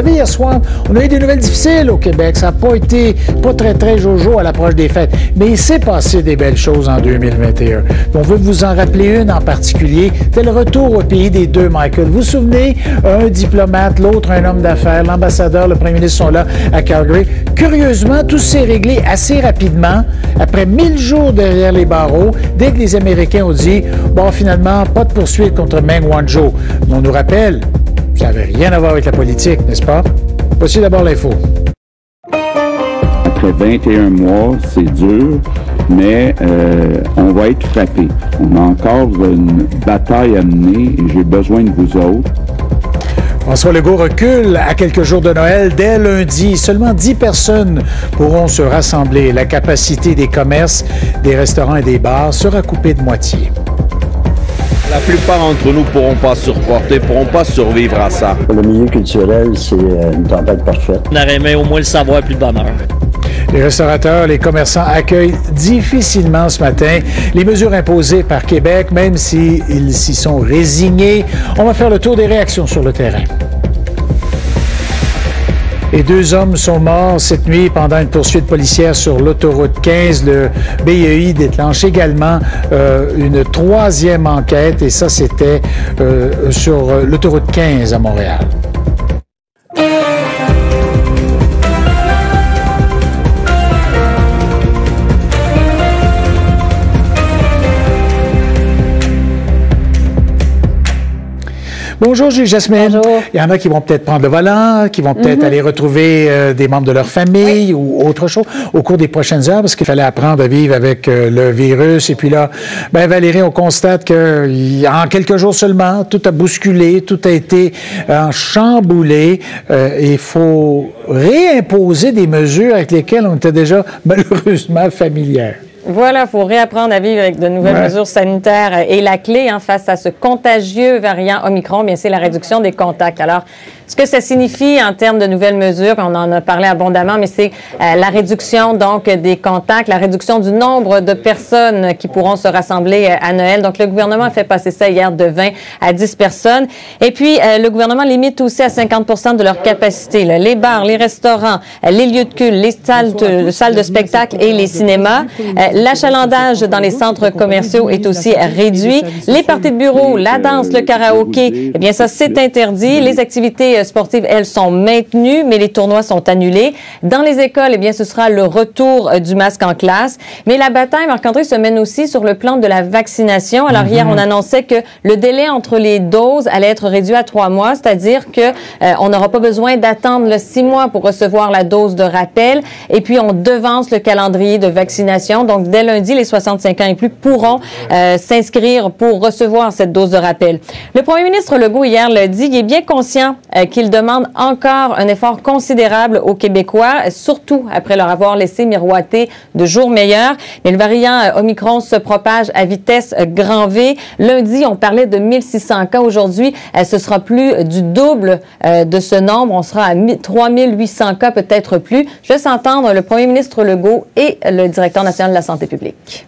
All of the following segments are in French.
savez, hier soir, on a eu des nouvelles difficiles au Québec. Ça n'a pas été très jojo à l'approche des fêtes. Mais il s'est passé des belles choses en 2021. On veut vous en rappeler une en particulier. C'est le retour au pays des deux Michael. Vous vous souvenez, un diplomate, l'autre un homme d'affaires, l'ambassadeur, le premier ministre sont là à Calgary. Curieusement, tout s'est réglé assez rapidement. Après 1000 jours derrière les barreaux, dès que les Américains ont dit « Bon, finalement, pas de poursuite contre Meng Wanzhou ». On nous rappelle, ça n'avait rien à voir avec la politique, n'est-ce pas? Voici d'abord l'info. Après 21 mois, c'est dur, mais on va être frappé. On a encore une bataille à mener et j'ai besoin de vous autres. François Legault recule à quelques jours de Noël. Dès lundi, seulement 10 personnes pourront se rassembler. La capacité des commerces, des restaurants et des bars sera coupée de moitié. La plupart d'entre nous ne pourront pas supporter, ne pourront pas survivre à ça. Le milieu culturel, c'est une tempête parfaite. On aurait aimé au moins le savoir plus de bonheur. Les restaurateurs, les commerçants accueillent difficilement ce matin les mesures imposées par Québec, même s'ils s'y sont résignés. On va faire le tour des réactions sur le terrain. Et 2 hommes sont morts cette nuit pendant une poursuite policière sur l'autoroute 15. Le BEI déclenche également une 3e enquête et ça, c'était sur l'autoroute 15 à Montréal. Bonjour, Julie Jasmine. Bonjour. Il y en a qui vont peut-être prendre le volant, qui vont peut-être aller retrouver des membres de leur famille ou autre chose au cours des prochaines heures parce qu'il fallait apprendre à vivre avec le virus. Et puis là, ben Valérie, on constate qu'en quelques jours seulement, tout a bousculé, tout a été chamboulé. Il faut réimposer des mesures avec lesquelles on était déjà malheureusement familières. Voilà, il faut réapprendre à vivre avec de nouvelles mesures sanitaires. Et la clé face à ce contagieux variant Omicron, bien, c'est la réduction des contacts. Alors, ce que ça signifie en termes de nouvelles mesures, on en a parlé abondamment, mais c'est la réduction donc des contacts, la réduction du nombre de personnes qui pourront se rassembler à Noël. Donc, le gouvernement a fait passer ça hier de 20 à 10 personnes. Et puis, le gouvernement limite aussi à 50% de leur capacité. Là, les bars, les restaurants, les lieux de culte, les salles de spectacle et les cinémas. L'achalandage dans les centres commerciaux est aussi réduit. Les parties de bureau, la danse, le karaoké, eh bien ça, c'est interdit. Les activités sportives, elles, sont maintenues, mais les tournois sont annulés. Dans les écoles, eh bien, ce sera le retour du masque en classe. Mais la bataille, Marc-André, se mène aussi sur le plan de la vaccination. Alors, hier, on annonçait que le délai entre les doses allait être réduit à 3 mois, c'est-à-dire que on n'aura pas besoin d'attendre 6 mois pour recevoir la dose de rappel. Et puis, on devance le calendrier de vaccination. Donc, dès lundi, les 65 ans et plus pourront s'inscrire pour recevoir cette dose de rappel. Le premier ministre Legault, hier, l'a dit, il est bien conscient qu'il demande encore un effort considérable aux Québécois, surtout après leur avoir laissé miroiter de jours meilleurs. Mais le variant Omicron se propage à vitesse grand V. Lundi, on parlait de 1600 cas. Aujourd'hui, ce sera plus du double de ce nombre. On sera à 3800 cas, peut-être plus. Je laisse entendre le premier ministre Legault et le directeur national de la santé publique.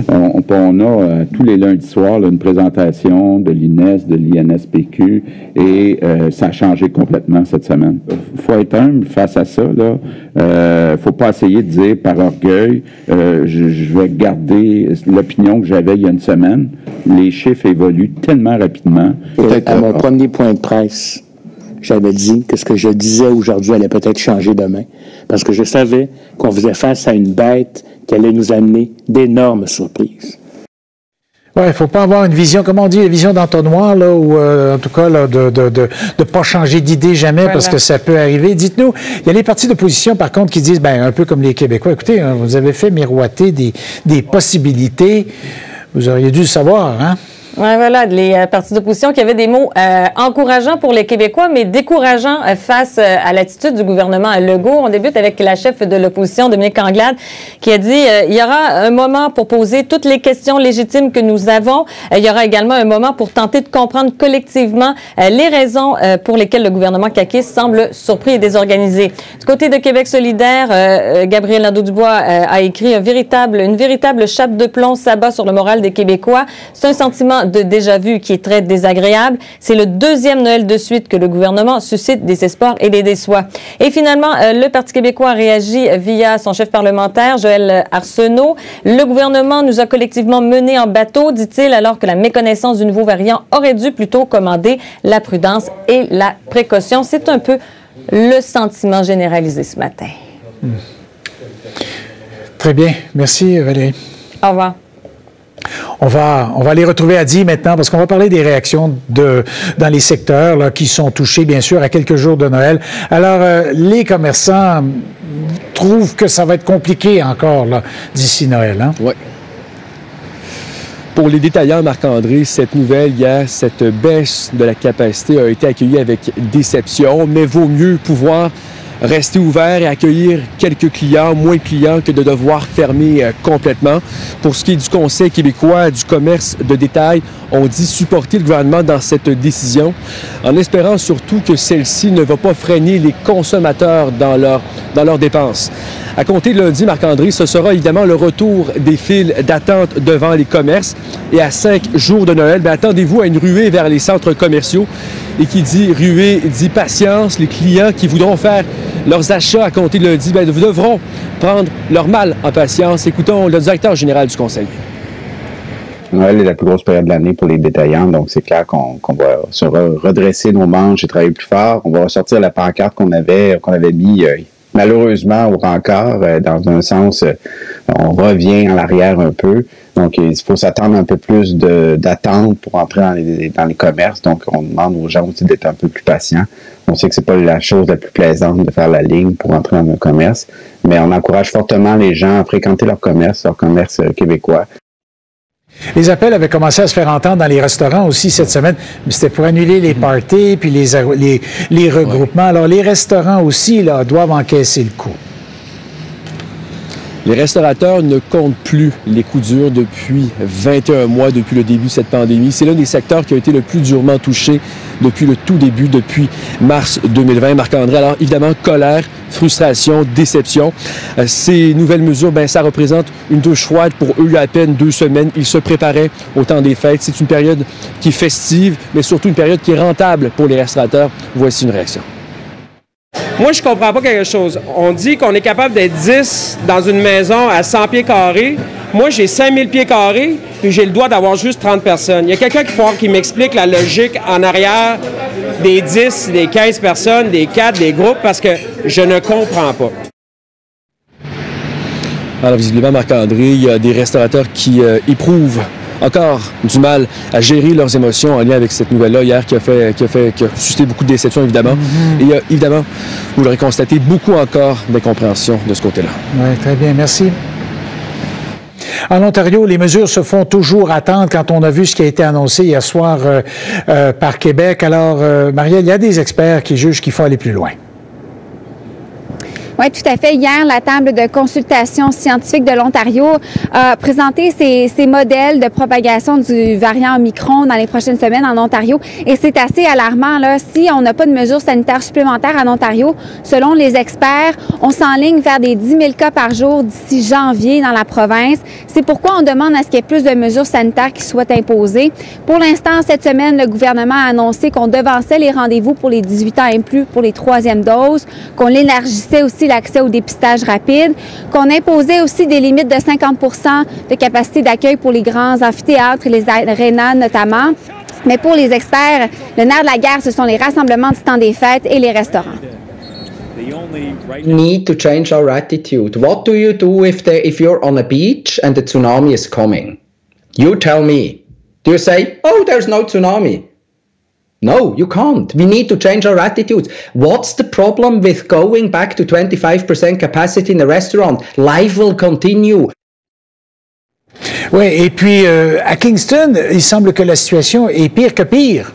On a tous les lundis soirs une présentation de l'INES, de l'INSPQ et ça a changé complètement cette semaine. Il faut être humble face à ça. Il faut pas essayer de dire par orgueil je vais garder l'opinion que j'avais il y a une semaine. Les chiffres évoluent tellement rapidement. À mon premier point de presse, j'avais dit que ce que je disais aujourd'hui allait peut-être changer demain. Parce que je savais qu'on faisait face à une bête qui allait nous amener d'énormes surprises. Oui, il ne faut pas avoir une vision, comme on dit, une vision d'entonnoir, là, ou en tout cas là, de pas changer d'idée jamais, parce que ça peut arriver. Dites-nous, il y a les partis d'opposition, par contre, qui disent, ben un peu comme les Québécois, écoutez, hein, vous avez fait miroiter des possibilités, vous auriez dû le savoir, hein? Oui, voilà, les partis d'opposition qui avaient des mots encourageants pour les Québécois, mais décourageants face à l'attitude du gouvernement Legault. On débute avec la chef de l'opposition, Dominique Anglade, qui a dit il y aura un moment pour poser toutes les questions légitimes que nous avons. Il y aura également un moment pour tenter de comprendre collectivement les raisons pour lesquelles le gouvernement caquiste semble surpris et désorganisé. Du côté de Québec solidaire, Gabriel Nadeau-Dubois a écrit une véritable chape de plomb s'abat sur le moral des Québécois. C'est un sentiment de déjà-vu qui est très désagréable. C'est le deuxième Noël de suite que le gouvernement suscite des espoirs et les déçoit. Et finalement, le Parti québécois a réagi via son chef parlementaire, Joël Arsenault. Le gouvernement nous a collectivement menés en bateau, dit-il, alors que la méconnaissance du nouveau variant aurait dû plutôt commander la prudence et la précaution. C'est un peu le sentiment généralisé ce matin. Très bien. Merci, Valérie. Au revoir. On va aller retrouver Adi maintenant parce qu'on va parler des réactions dans les secteurs là, qui sont touchés, bien sûr, à quelques jours de Noël. Alors, les commerçants trouvent que ça va être compliqué encore d'ici Noël. Hein? Oui. Pour les détaillants, Marc-André, cette nouvelle hier, cette baisse de la capacité a été accueillie avec déception, mais vaut mieux pouvoir rester ouvert et accueillir quelques clients, moins de clients que de devoir fermer complètement. Pour ce qui est du Conseil québécois du commerce de détail, on dit supporter le gouvernement dans cette décision, en espérant surtout que celle-ci ne va pas freiner les consommateurs dans leurs dépenses. À compter de lundi, Marc-André, ce sera évidemment le retour des files d'attente devant les commerces. Et à 5 jours de Noël, attendez-vous à une ruée vers les centres commerciaux. Et qui dit ruée, dit patience. Les clients qui voudront faire leurs achats à compter de lundi devront prendre leur mal en patience. Écoutons le directeur général du Conseil. Noël est la plus grosse période de l'année pour les détaillants, donc c'est clair qu'on va se redresser nos manches et travailler plus fort. On va ressortir la pancarte qu'on avait mis malheureusement au rencard. Dans un sens, on revient en arrière un peu. Donc, il faut s'attendre un peu plus d'attente pour entrer dans les commerces. Donc, on demande aux gens aussi d'être un peu plus patients. On sait que c'est pas la chose la plus plaisante de faire la ligne pour entrer dans un commerce, mais on encourage fortement les gens à fréquenter leur commerce québécois. Les appels avaient commencé à se faire entendre dans les restaurants aussi cette semaine, mais c'était pour annuler les parties puis les regroupements. Alors, les restaurants aussi doivent encaisser le coup. Les restaurateurs ne comptent plus les coups durs depuis 21 mois, depuis le début de cette pandémie. C'est l'un des secteurs qui a été le plus durement touché depuis le tout début, depuis mars 2020. Marc-André, alors évidemment, colère, frustration, déception. Ces nouvelles mesures, ça représente une douche froide pour eux il y a à peine 2 semaines. Ils se préparaient au temps des fêtes. C'est une période qui est festive, mais surtout une période qui est rentable pour les restaurateurs. Voici une réaction. Moi, je comprends pas quelque chose. On dit qu'on est capable d'être 10 dans une maison à 100 pieds carrés. Moi, j'ai 5000 pieds carrés, puis j'ai le droit d'avoir juste 30 personnes. Il y a quelqu'un qui m'explique la logique en arrière des 10, des 15 personnes, des 4, des groupes, parce que je ne comprends pas. Alors, visiblement, Marc-André, il y a des restaurateurs qui éprouvent encore du mal à gérer leurs émotions en lien avec cette nouvelle-là hier qui a suscité beaucoup de déception, évidemment. Et il y a, évidemment, vous l'aurez constaté, beaucoup encore d'incompréhension de ce côté-là. Oui, très bien. Merci. En Ontario, les mesures se font toujours attendre quand on a vu ce qui a été annoncé hier soir par Québec. Alors, Marielle, il y a des experts qui jugent qu'il faut aller plus loin. Oui, tout à fait. Hier, la table de consultation scientifique de l'Ontario a présenté ses modèles de propagation du variant Omicron dans les prochaines semaines en Ontario. Et c'est assez alarmant, là. Si on n'a pas de mesures sanitaires supplémentaires en Ontario, selon les experts, on s'enligne vers des 10 000 cas par jour d'ici janvier dans la province. C'est pourquoi on demande à ce qu'il y ait plus de mesures sanitaires qui soient imposées. Pour l'instant, cette semaine, le gouvernement a annoncé qu'on devançait les rendez-vous pour les 18 ans et plus pour les 3e doses, qu'on élargissait aussi l'accès au dépistage rapide, qu'on imposait aussi des limites de 50 de capacité d'accueil pour les grands amphithéâtres et les arénas notamment. Mais pour les experts, le nerf de la guerre, ce sont les rassemblements du temps des fêtes et les restaurants. We need to change our attitude. What do you do if you're on a beach and the tsunami is coming? You tell me. Do you say, oh, there's no tsunami? No, you can't. We need to change our attitudes. What's the problem with going back to 25% capacity in a restaurant? Life will continue. Oui, et puis à Kingston, il semble que la situation est pire que pire.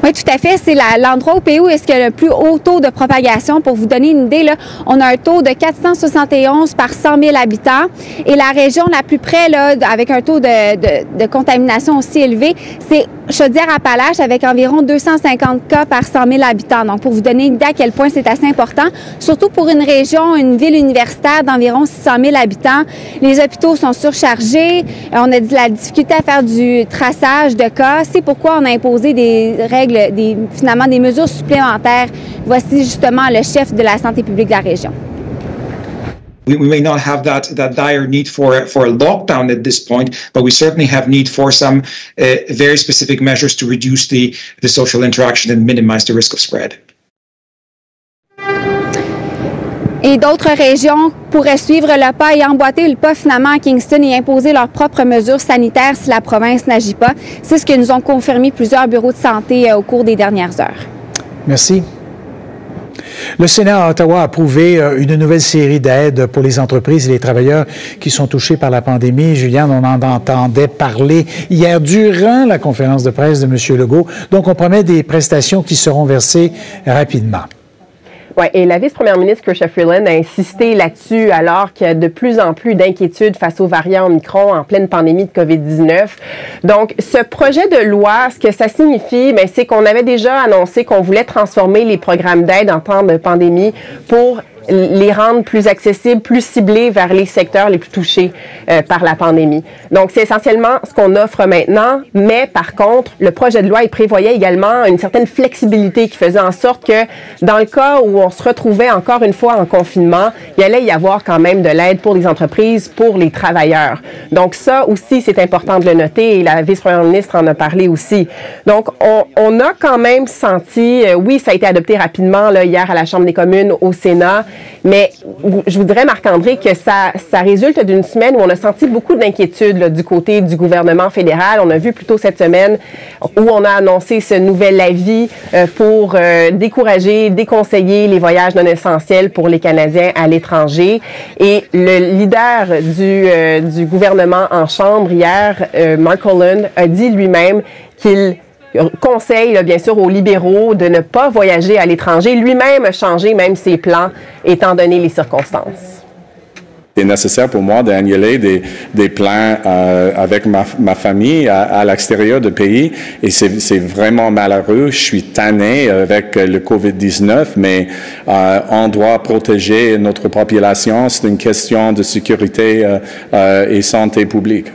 Oui, tout à fait. C'est l'endroit au pays où est-ce qu'il y a le plus haut taux de propagation. Pour vous donner une idée, là, on a un taux de 471 par 100 000 habitants. Et la région la plus près, là, avec un taux de contamination aussi élevé, c'est Chaudière-Appalaches avec environ 250 cas par 100 000 habitants. Donc, pour vous donner une idée à quel point c'est assez important, surtout pour une région, une ville universitaire d'environ 600 000 habitants, les hôpitaux sont surchargés. On a de la difficulté à faire du traçage de cas. C'est pourquoi on a imposé des règles, finalement des mesures supplémentaires. Voici justement le chef de la santé publique de la région. We may not have that dire need for a lockdown at this point, but we certainly have need for some very specific measures to reduce the social interaction and minimize the risk of spread. Et d'autres régions pourraient suivre le pas et emboîter le pas finalement à Kingston et imposer leurs propres mesures sanitaires si la province n'agit pas. C'est ce que nous ont confirmé plusieurs bureaux de santé au cours des dernières heures. Merci. Le Sénat à Ottawa a approuvé une nouvelle série d'aides pour les entreprises et les travailleurs qui sont touchés par la pandémie. Juliane, on en entendait parler hier durant la conférence de presse de M. Legault. Donc, on promet des prestations qui seront versées rapidement. Oui, et la vice-première ministre Chrystia Freeland a insisté là-dessus alors qu'il y a de plus en plus d'inquiétudes face aux variants Omicron en pleine pandémie de COVID-19. Donc, ce projet de loi, ce que ça signifie, bien, c'est qu'on avait déjà annoncé qu'on voulait transformer les programmes d'aide en temps de pandémie pour les rendre plus accessibles, plus ciblés vers les secteurs les plus touchés par la pandémie. Donc, c'est essentiellement ce qu'on offre maintenant, mais par contre, le projet de loi, il prévoyait également une certaine flexibilité qui faisait en sorte que dans le cas où on se retrouvait encore une fois en confinement, il allait y avoir quand même de l'aide pour les entreprises, pour les travailleurs. Donc, ça aussi, c'est important de le noter et la vice-première ministre en a parlé aussi. Donc, on a quand même senti, oui, ça a été adopté rapidement là, hier à la Chambre des communes au Sénat, mais je vous dirais, Marc-André, que ça résulte d'une semaine où on a senti beaucoup d'inquiétude du côté du gouvernement fédéral. On a vu plus tôt cette semaine où on a annoncé ce nouvel avis pour décourager, déconseiller les voyages non essentiels pour les Canadiens à l'étranger. Et le leader du gouvernement en Chambre hier, Mark Holland, a dit lui-même qu'il conseille, là, bien sûr, aux libéraux de ne pas voyager à l'étranger. Lui-même a changé même ses plans, étant donné les circonstances. C'est nécessaire pour moi d'annuler des plans avec ma famille à l'extérieur du pays et c'est vraiment malheureux. Je suis tanné avec le COVID-19, mais on doit protéger notre population. C'est une question de sécurité et santé publique.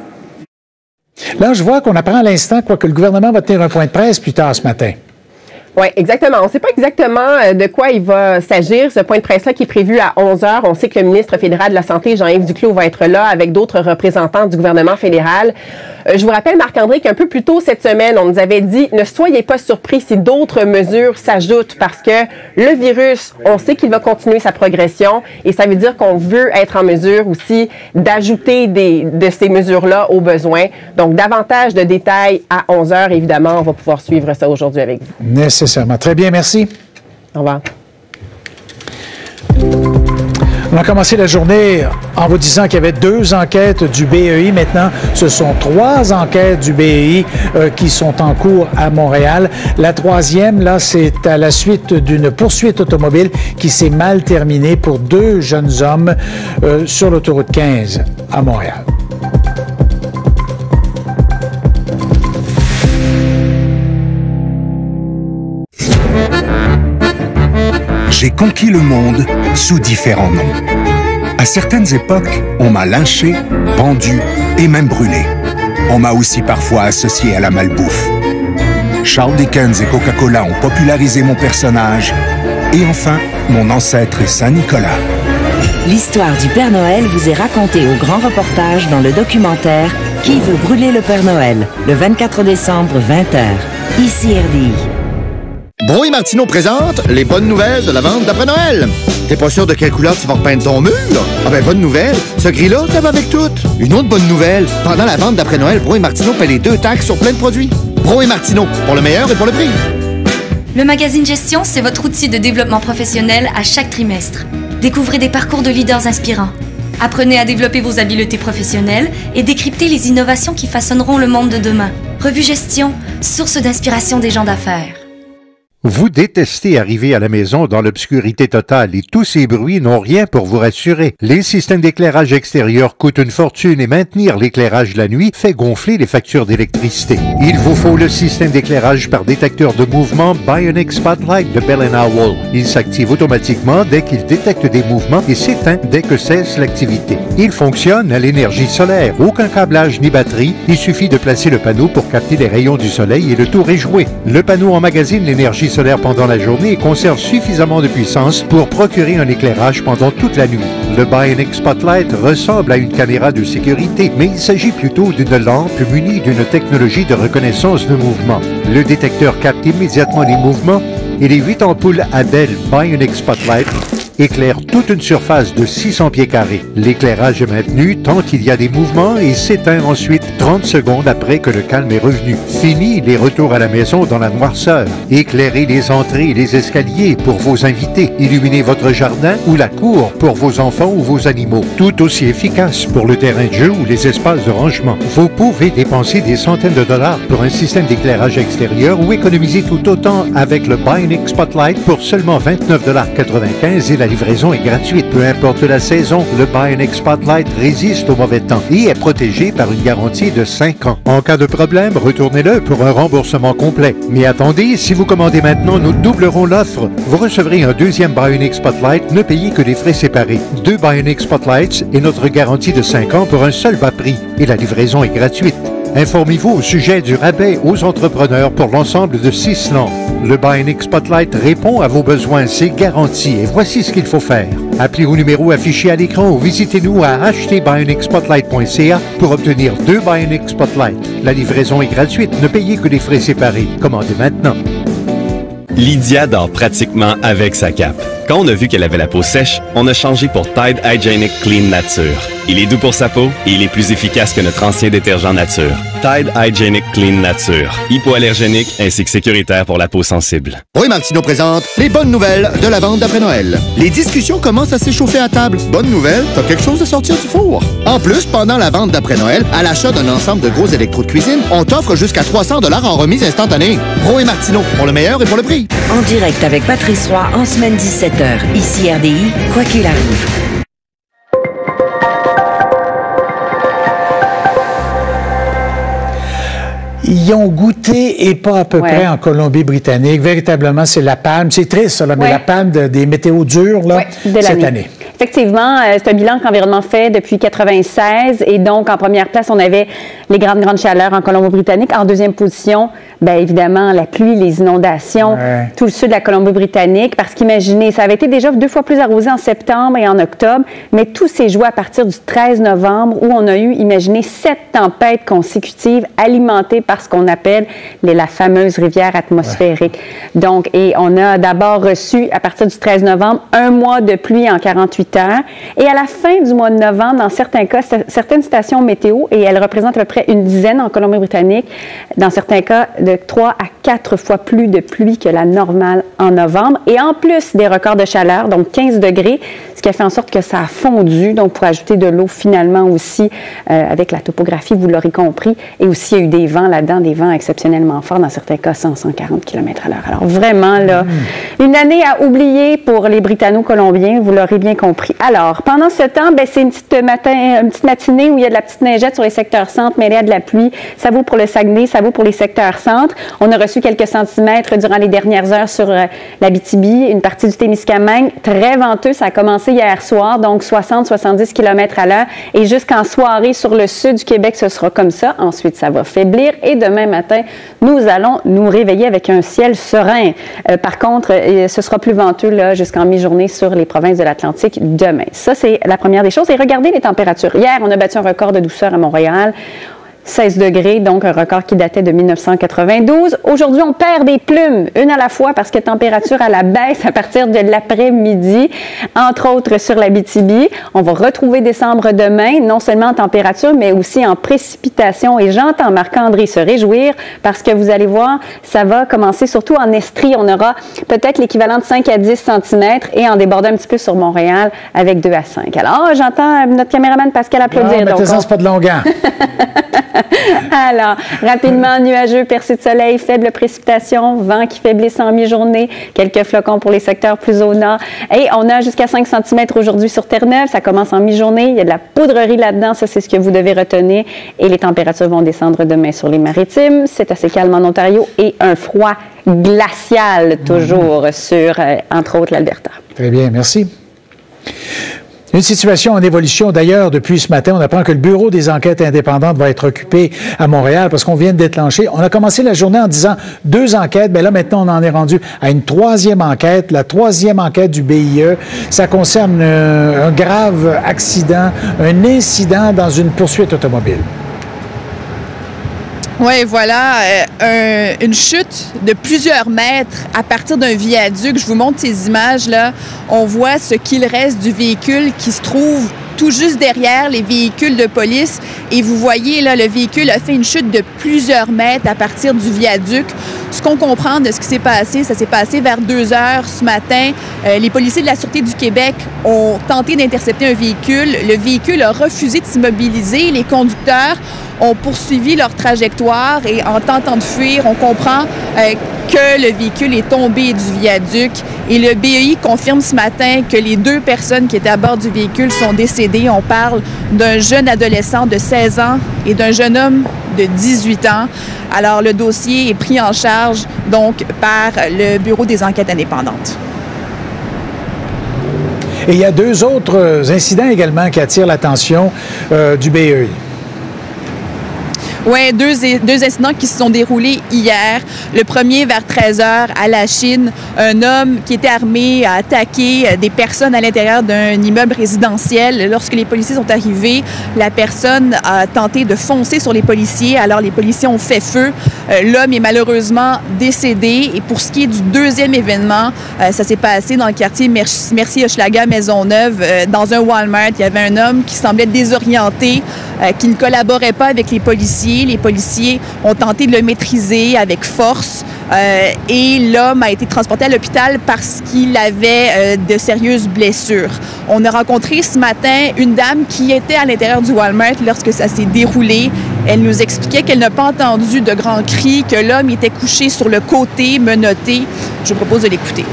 Là, je vois qu'on apprend à l'instant que le gouvernement va tenir un point de presse plus tard ce matin. Oui, exactement. On ne sait pas exactement de quoi il va s'agir. Ce point de presse-là qui est prévu à 11 heures. On sait que le ministre fédéral de la Santé, Jean-Yves Duclos, va être là avec d'autres représentants du gouvernement fédéral. Je vous rappelle, Marc-André, qu'un peu plus tôt cette semaine, on nous avait dit ne soyez pas surpris si d'autres mesures s'ajoutent parce que le virus, on sait qu'il va continuer sa progression et ça veut dire qu'on veut être en mesure aussi d'ajouter de ces mesures-là aux besoins. Donc, davantage de détails à 11 heures. Évidemment, on va pouvoir suivre ça aujourd'hui avec vous. Nécessairement. Très bien, merci. Au revoir. On a commencé la journée en vous disant qu'il y avait 2 enquêtes du BEI. Maintenant, ce sont 3 enquêtes du BEI qui sont en cours à Montréal. La 3e, là, c'est à la suite d'une poursuite automobile qui s'est mal terminée pour 2 jeunes hommes sur l'autoroute 15 à Montréal. J'ai conquis le monde sous différents noms. À certaines époques, on m'a lynché, pendu et même brûlé. On m'a aussi parfois associé à la malbouffe. Charles Dickens et Coca-Cola ont popularisé mon personnage. Et enfin, mon ancêtre est Saint-Nicolas. L'histoire du Père Noël vous est racontée au grand reportage dans le documentaire « Qui veut brûler le Père Noël ?» le 24 décembre, 20h. Ici RDI. Bro et Martineau présente les bonnes nouvelles de la vente d'après Noël. T'es pas sûr de quelle couleur tu vas repeindre ton mur? Ah ben, bonne nouvelle, ce gris-là, ça va avec tout. Une autre bonne nouvelle, pendant la vente d'après Noël, Bro et Martineau paient les 2 taxes sur plein de produits. Bro et Martineau, pour le meilleur et pour le prix. Le magazine Gestion, c'est votre outil de développement professionnel à chaque trimestre. Découvrez des parcours de leaders inspirants. Apprenez à développer vos habiletés professionnelles et décryptez les innovations qui façonneront le monde de demain. Revue Gestion, source d'inspiration des gens d'affaires. Vous détestez arriver à la maison dans l'obscurité totale et tous ces bruits n'ont rien pour vous rassurer. Les systèmes d'éclairage extérieur coûtent une fortune et maintenir l'éclairage la nuit fait gonfler les factures d'électricité. Il vous faut le système d'éclairage par détecteur de mouvement Bionic Spotlight de Bell & Howell. Il s'active automatiquement dès qu'il détecte des mouvements et s'éteint dès que cesse l'activité. Il fonctionne à l'énergie solaire. Aucun câblage ni batterie. Il suffit de placer le panneau pour capter les rayons du soleil et le tour est joué. Le panneau emmagasine l'énergie solaire pendant la journée et conserve suffisamment de puissance pour procurer un éclairage pendant toute la nuit. Le Bionic Spotlight ressemble à une caméra de sécurité, mais il s'agit plutôt d'une lampe munie d'une technologie de reconnaissance de mouvement. Le détecteur capte immédiatement les mouvements et les 8 ampoules Adel Bionic Spotlight éclairent toute une surface de 600 pieds carrés. L'éclairage est maintenu tant qu'il y a des mouvements et s'éteint ensuite 30 secondes après que le calme est revenu. Fini les retours à la maison dans la noirceur. Éclairez les entrées et les escaliers pour vos invités. Illuminez votre jardin ou la cour pour vos enfants ou vos animaux. Tout aussi efficace pour le terrain de jeu ou les espaces de rangement. Vous pouvez dépenser des centaines de dollars pour un système d'éclairage extérieur ou économiser tout autant avec le Bionic Spotlight pour seulement 29,95 $ et la livraison est gratuite. Peu importe la saison, le Bionic Spotlight résiste au mauvais temps et est protégé par une garantie de 5 ans. En cas de problème, retournez-le pour un remboursement complet. Mais attendez, si vous commandez maintenant, nous doublerons l'offre. Vous recevrez un deuxième Bionic Spotlight, ne payez que des frais séparés. 2 Bionic Spotlights et notre garantie de 5 ans pour un seul bas prix. Et la livraison est gratuite. Informez-vous au sujet du rabais aux entrepreneurs pour l'ensemble de 6 lampes. Le Bionic Spotlight répond à vos besoins, c'est garanti et voici ce qu'il faut faire. Appelez au numéro affiché à l'écran ou visitez-nous à achetezbionicspotlight.ca pour obtenir 2 Bionic Spotlight. La livraison est gratuite, ne payez que des frais séparés. Commandez maintenant. Lydia dort pratiquement avec sa cape. Quand on a vu qu'elle avait la peau sèche, on a changé pour Tide Hygienic Clean Nature. Il est doux pour sa peau et il est plus efficace que notre ancien détergent nature. Tide Hygienic Clean Nature. Hypoallergénique ainsi que sécuritaire pour la peau sensible. Roy Martineau présente les bonnes nouvelles de la vente d'après Noël. Les discussions commencent à s'échauffer à table. Bonne nouvelle, t'as quelque chose à sortir du four. En plus, pendant la vente d'après Noël, à l'achat d'un ensemble de gros électros de cuisine, on t'offre jusqu'à 300 $ en remise instantanée. Roy Martineau, pour le meilleur et pour le prix. En direct avec Patrice Roy en semaine 17h. Ici RDI, quoi qu'il arrive. Ils ont goûté et pas à peu près en Colombie-Britannique. Véritablement, c'est la palme. C'est triste, ça, là, mais la palme des météos dures là, de cette année. Effectivement, c'est un bilan que l'environnement fait depuis 1996. Et donc, en première place, on avait les grandes chaleurs en Colombie-Britannique. En deuxième position, bien évidemment, la pluie, les inondations, tout le sud de la Colombie-Britannique. Parce qu'imaginez, ça avait été déjà 2 fois plus arrosé en septembre et en octobre, mais tout s'est joué à partir du 13 novembre où on a eu, imaginez, 7 tempêtes consécutives alimentées par ce qu'on appelle la fameuse rivière atmosphérique. Donc, et on a d'abord reçu, à partir du 13 novembre, 1 mois de pluie en 48 heures. Et à la fin du mois de novembre, dans certains cas, certaines stations météo, et elles représentent à peu près une dizaine en Colombie-Britannique, dans certains cas, de 3 à 4 fois plus de pluie que la normale en novembre. Et en plus des records de chaleur, donc 15 degrés, ce qui a fait en sorte que ça a fondu, donc pour ajouter de l'eau finalement aussi, avec la topographie, vous l'aurez compris, et aussi il y a eu des vents là-dedans, des vents exceptionnellement forts, dans certains cas 140 km/h. Alors vraiment, là, une année à oublier pour les Britanno-Colombiens, vous l'aurez bien compris. Alors, pendant ce temps, ben, c'est une petite matinée où il y a de la petite neigette sur les secteurs centres, mêlée à de la pluie. Ça vaut pour le Saguenay, ça vaut pour les secteurs centres. On a reçu quelques centimètres durant les dernières heures sur l'Abitibi, une partie du Témiscamingue, très venteux, ça a commencé hier soir, donc 60-70 km/h, et jusqu'en soirée sur le sud du Québec, ce sera comme ça. Ensuite, ça va faiblir, et demain matin, nous allons nous réveiller avec un ciel serein. Par contre, ce sera plus venteux là jusqu'en mi-journée sur les provinces de l'Atlantique demain. Ça, c'est la première des choses. Et regardez les températures. Hier, on a battu un record de douceur à Montréal. 16 degrés, donc un record qui datait de 1992. Aujourd'hui, on perd des plumes, une à la fois, parce que température à la baisse à partir de l'après-midi, entre autres sur l'Abitibi. On va retrouver décembre demain, non seulement en température, mais aussi en précipitation. Et j'entends Marc-André se réjouir, parce que vous allez voir, ça va commencer surtout en Estrie. On aura peut-être l'équivalent de 5 à 10 cm et en débordant un petit peu sur Montréal avec 2 à 5. Alors, j'entends notre caméraman Pascal applaudir. Non, mais c'est pas de longueur. Alors, rapidement, nuageux, percé de soleil, faible précipitation, vent qui faiblisse en mi-journée, quelques flocons pour les secteurs plus au nord. Et on a jusqu'à 5 cm aujourd'hui sur Terre-Neuve. Ça commence en mi-journée. Il y a de la poudrerie là-dedans. Ça, c'est ce que vous devez retenir. Et les températures vont descendre demain sur les maritimes. C'est assez calme en Ontario et un froid glacial toujours sur, entre autres, l'Alberta. Très bien, merci. Une situation en évolution. D'ailleurs, depuis ce matin, on apprend que le Bureau des enquêtes indépendantes va être occupé à Montréal parce qu'on vient de déclencher. On a commencé la journée en disant 2 enquêtes. Bien là, maintenant, on en est rendu à une 3e enquête. La 3e enquête du BIE. Ça concerne un grave accident, un incident dans une poursuite automobile. Oui, voilà, une chute de plusieurs mètres à partir d'un viaduc. Je vous montre ces images-là. On voit ce qu'il reste du véhicule qui se trouve tout juste derrière les véhicules de police. Et vous voyez, là, le véhicule a fait une chute de plusieurs mètres à partir du viaduc. Ce qu'on comprend de ce qui s'est passé, ça s'est passé vers 2 heures ce matin. Les policiers de la Sûreté du Québec ont tenté d'intercepter un véhicule. Le véhicule a refusé de s'immobiliser. Les conducteurs ont poursuivi leur trajectoire et en tentant de fuir, on comprend que le véhicule est tombé du viaduc. Et le BEI confirme ce matin que les 2 personnes qui étaient à bord du véhicule sont décédées. On parle d'un jeune adolescent de 16 ans et d'un jeune homme de 18 ans. Alors, le dossier est pris en charge, donc, par le Bureau des enquêtes indépendantes. Et il y a 2 autres incidents également qui attirent l'attention du BEI. Oui, deux incidents qui se sont déroulés hier. Le premier vers 13 heures à La Chine. Un homme qui était armé a attaqué des personnes à l'intérieur d'un immeuble résidentiel. Lorsque les policiers sont arrivés, la personne a tenté de foncer sur les policiers. Alors, les policiers ont fait feu. L'homme est malheureusement décédé. Et pour ce qui est du deuxième événement, ça s'est passé dans le quartier Mercier-Hochelaga, Maisonneuve. Dans un Walmart, il y avait un homme qui semblait désorienté, qui ne collaborait pas avec les policiers. Les policiers ont tenté de le maîtriser avec force et l'homme a été transporté à l'hôpital parce qu'il avait de sérieuses blessures. On a rencontré ce matin une dame qui était à l'intérieur du Walmart lorsque ça s'est déroulé. Elle nous expliquait qu'elle n'a pas entendu de grands cris, que l'homme était couché sur le côté, menotté. Je vous propose de l'écouter.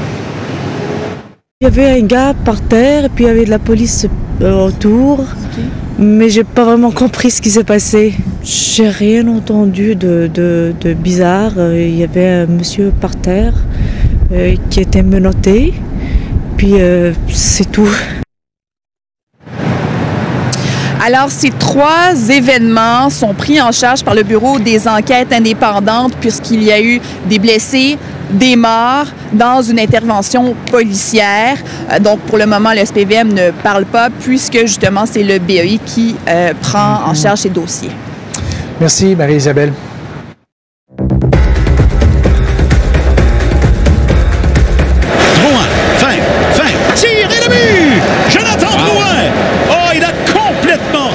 Il y avait un gars par terre et puis il y avait de la police autour. Okay. Mais j'ai pas vraiment compris ce qui s'est passé. J'ai rien entendu de bizarre. Il y avait un monsieur par terre qui était menotté. Puis c'est tout. Alors, ces 3 événements sont pris en charge par le Bureau des enquêtes indépendantes puisqu'il y a eu des blessés, des morts dans une intervention policière. Donc, pour le moment, le SPVM ne parle pas puisque, justement, c'est le BEI qui prend en charge ces dossiers. Merci, Marie-Isabelle. Drouin, fin, tire et le but! Jonathan Drouin! Oh, il a complètement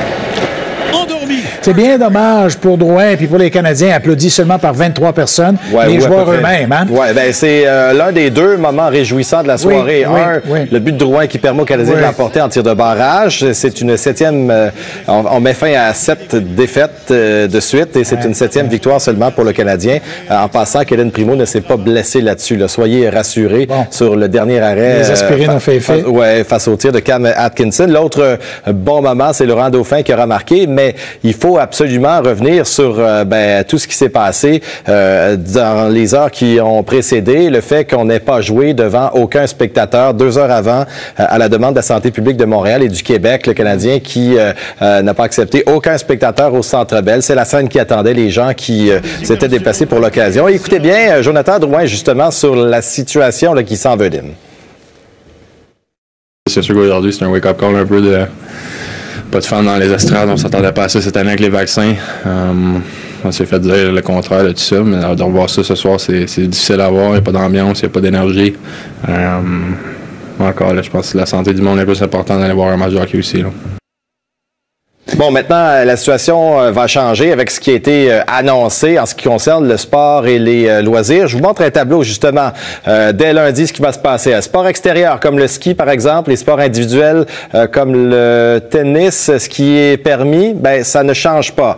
endormi. C'est bien dommage pour Drouin et puis pour les Canadiens, applaudis seulement par 23 personnes, les joueurs eux-mêmes. Hein? Oui, bien, c'est l'un des 2 moments réjouissants de la soirée. Le but de Drouin qui permet aux Canadiens de l'emporter en tir de barrage. C'est une 7e... on met fin à 7 défaites de suite et c'est une 7e victoire seulement pour le Canadien. En passant, Kellen Primo ne s'est pas blessé là-dessus. Là. Soyez rassurés sur le dernier arrêt. Les aspirines ont fait effet. Face au tir de Cam Atkinson. L'autre bon moment, c'est Laurent Dauphin qui aura marqué, mais il faut absolument revenir sur tout ce qui s'est passé dans les heures qui ont précédé. Le fait qu'on n'ait pas joué devant aucun spectateur 2 heures avant à la demande de la santé publique de Montréal et du Québec, le Canadien qui n'a pas accepté aucun spectateur au Centre Bell. C'est la scène qui attendait les gens qui s'étaient déplacés pour l'occasion. Écoutez bien Jonathan Drouin justement sur la situation là, qui s'envenime. C'est sûr qu'aujourd'hui, c'est un wake-up call un peu de pas de fans dans les estrades. On s'attendait pas à ça cette année avec les vaccins. On s'est fait dire le contraire de tout ça, mais de revoir ça ce soir, c'est difficile à voir. Il n'y a pas d'ambiance, il n'y a pas d'énergie. Encore là, je pense que la santé du monde est plus importante d'aller voir un match de hockey aussi. Là. Bon, maintenant, la situation va changer avec ce qui a été annoncé en ce qui concerne le sport et les loisirs. Je vous montre un tableau, justement, dès lundi, ce qui va se passer. Sport extérieur, comme le ski, par exemple, les sports individuels, comme le tennis, ce qui est permis, ben ça ne change pas.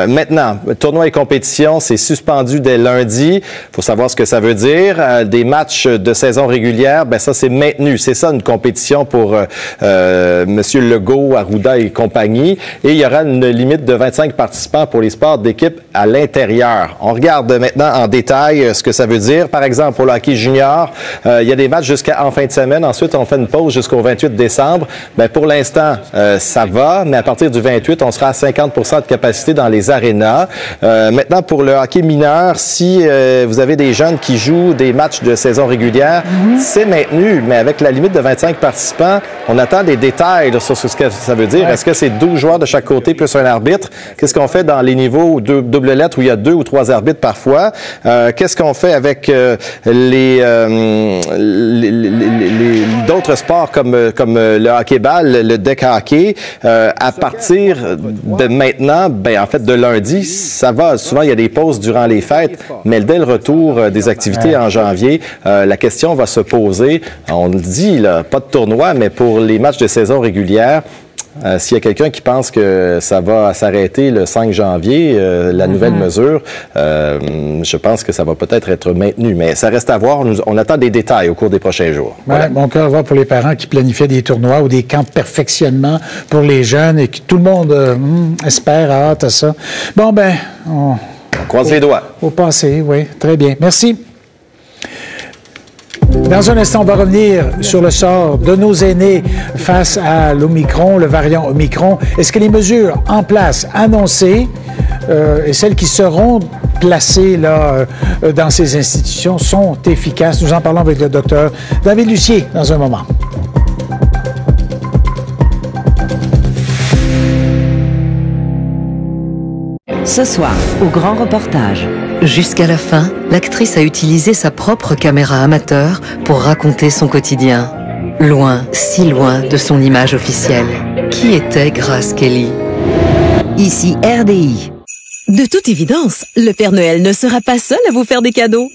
Maintenant, tournois et compétitions, c'est suspendu dès lundi. Il faut savoir ce que ça veut dire. Des matchs de saison régulière, ben ça, c'est maintenu. C'est ça, une compétition pour Monsieur Legault, Arruda et compagnie. Et il y aura une limite de 25 participants pour les sports d'équipe à l'intérieur. On regarde maintenant en détail ce que ça veut dire. Par exemple, pour le hockey junior, il y a des matchs jusqu'en fin de semaine. Ensuite, on fait une pause jusqu'au 28 décembre. Bien, pour l'instant, ça va, mais à partir du 28, on sera à 50 de capacité dans les arénas. Maintenant, pour le hockey mineur, si vous avez des jeunes qui jouent des matchs de saison régulière, c'est maintenu, mais avec la limite de 25 participants, on attend des détails sur ce que ça veut dire. Est-ce que c'est 12 joueurs de chaque côté plus un arbitre? Qu'est-ce qu'on fait dans les niveaux double lettre où il y a 2 ou 3 arbitres parfois? Qu'est-ce qu'on fait avec d'autres sports comme le hockey-ball, le deck hockey? À partir de maintenant, ben en fait de lundi, ça va. Souvent, il y a des pauses durant les fêtes, mais dès le retour des activités en janvier, la question va se poser. On le dit, là, pas de tournoi, mais pour les matchs de saison régulière, s'il y a quelqu'un qui pense que ça va s'arrêter le 5 janvier, la nouvelle mesure, je pense que ça va peut-être être maintenu. Mais ça reste à voir. On attend des détails au cours des prochains jours. Voilà. Mon cœur va pour les parents qui planifiaient des tournois ou des camps de perfectionnement pour les jeunes et que tout le monde espère, a hâte à ça. Bon, ben, on croise les doigts. Au passé, oui. Très bien. Merci. Dans un instant, on va revenir sur le sort de nos aînés face à l'Omicron, le variant Omicron. Est-ce que les mesures en place, annoncées, et celles qui seront placées là, dans ces institutions sont efficaces? Nous en parlons avec le docteur David Lucier dans un moment. Ce soir, au grand reportage. Jusqu'à la fin, l'actrice a utilisé sa propre caméra amateur pour raconter son quotidien. Loin, si loin de son image officielle. Qui était Grace Kelly? Ici RDI. De toute évidence, le Père Noël ne sera pas seul à vous faire des cadeaux.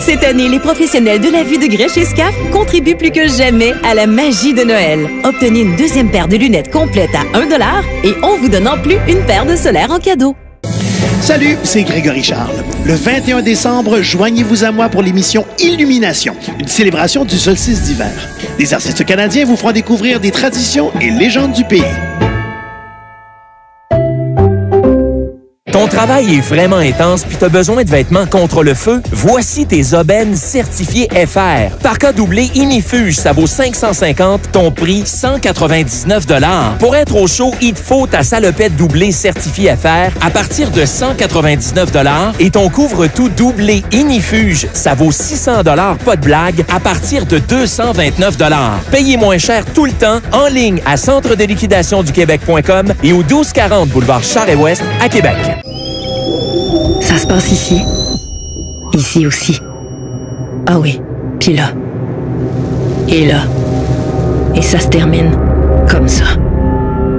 Cette année, les professionnels de la vue de Grèche et SCAF contribuent plus que jamais à la magie de Noël. Obtenez une deuxième paire de lunettes complète à 1 $ et on vous donne en plus une paire de solaires en cadeau. Salut, c'est Grégory Charles. Le 21 décembre, joignez-vous à moi pour l'émission Illumination, une célébration du solstice d'hiver. Des artistes canadiens vous feront découvrir des traditions et légendes du pays. Ton travail est vraiment intense puis t'as besoin de vêtements contre le feu? Voici tes aubaines certifiées FR. Parka doublé Inifuge, ça vaut 550, ton prix 199 $. Pour être au chaud, il te faut ta salopette doublée certifiée FR à partir de 199 $ et ton couvre-tout doublé Inifuge, ça vaut 600 $, pas de blague, à partir de 229 $. Payez moins cher tout le temps en ligne à centre-de-liquidation-du-québec.com et au 1240 boulevard Charest-Ouest à Québec. Ça se passe ici. Ici aussi. Ah oui, puis là. Et là. Et ça se termine comme ça.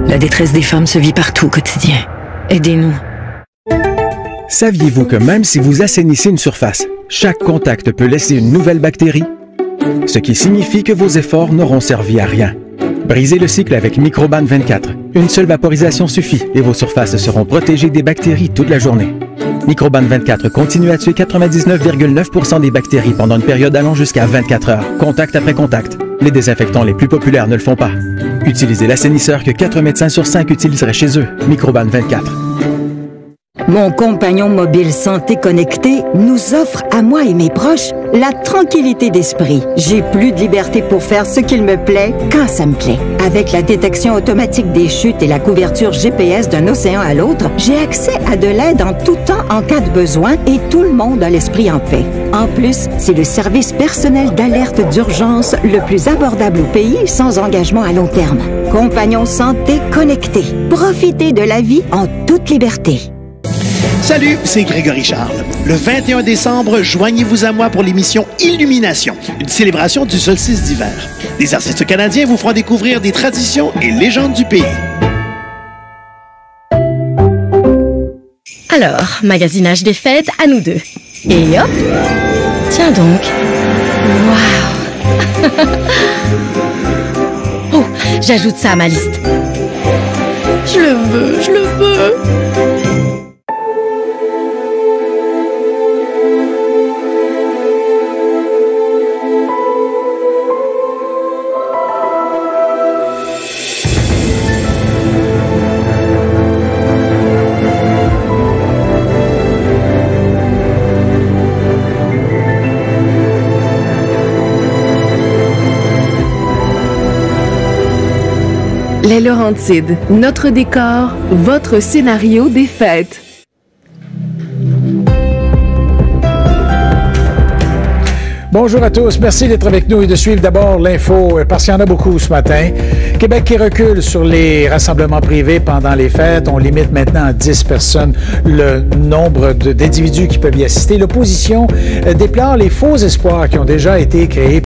La détresse des femmes se vit partout au quotidien. Aidez-nous. Saviez-vous que même si vous assainissez une surface, chaque contact peut laisser une nouvelle bactérie? Ce qui signifie que vos efforts n'auront servi à rien. Brisez le cycle avec Microban 24. Une seule vaporisation suffit et vos surfaces seront protégées des bactéries toute la journée. Microban 24 continue à tuer 99,9% des bactéries pendant une période allant jusqu'à 24 heures, contact après contact. Les désinfectants les plus populaires ne le font pas. Utilisez l'assainisseur que 4 médecins sur 5 utiliseraient chez eux. Microban 24. Mon compagnon mobile santé connecté nous offre à moi et mes proches la tranquillité d'esprit. J'ai plus de liberté pour faire ce qu'il me plaît quand ça me plaît. Avec la détection automatique des chutes et la couverture GPS d'un océan à l'autre, j'ai accès à de l'aide en tout temps en cas de besoin et tout le monde a l'esprit en paix. En plus, c'est le service personnel d'alerte d'urgence le plus abordable au pays sans engagement à long terme. Compagnon santé connecté. Profitez de la vie en toute liberté. Salut, c'est Grégory Charles. Le 21 décembre, joignez-vous à moi pour l'émission Illumination, une célébration du solstice d'hiver. Des artistes canadiens vous feront découvrir des traditions et légendes du pays. Alors, magasinage des fêtes à nous deux. Et hop! Tiens donc! Waouh! Oh, j'ajoute ça à ma liste. Je le veux, je le veux! Les Laurentides, notre décor, votre scénario des fêtes. Bonjour à tous, merci d'être avec nous et de suivre d'abord l'info, parce qu'il y en a beaucoup ce matin. Québec qui recule sur les rassemblements privés pendant les fêtes. On limite maintenant à 10 personnes le nombre d'individus qui peuvent y assister. L'opposition déplore les faux espoirs qui ont déjà été créés